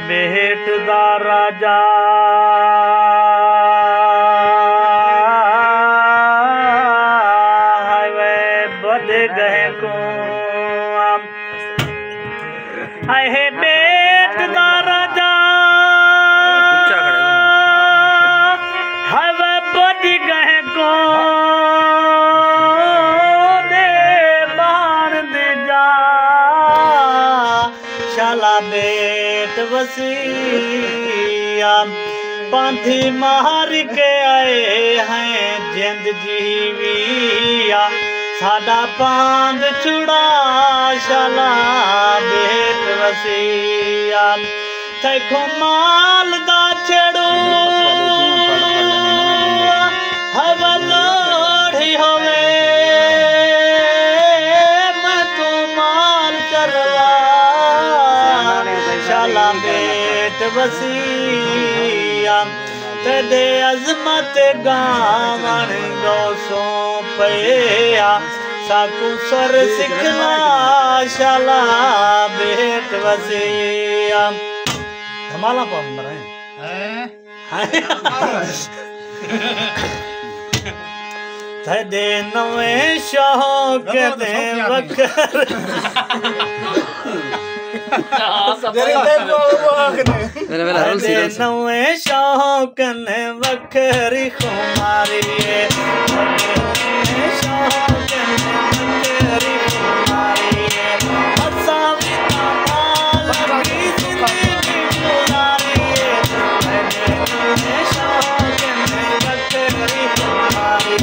बेट दा राजा वे बद गए को है बेट दा राजा है वे बद गए को दे बाण दे जा शाला बेट वसिया पांथी मार के आए हैं जिंद जीविया साडा पांद छुड़ा शाला बेट वसिया तैखो माल दा छड़ो हवा लोढ़ी होवे मैं तू माल करवा शाला बेट वसिया तेरे अजमत गावन गौसों पया साकू सर सिखना शाला बेट वसिया धमाला पाऊं मरे तेरे नवे शौक दे वकर नवे शौक ने वखरी खुमारी शौक ने वखरी खुमारी शौक ने वखरी खुमारी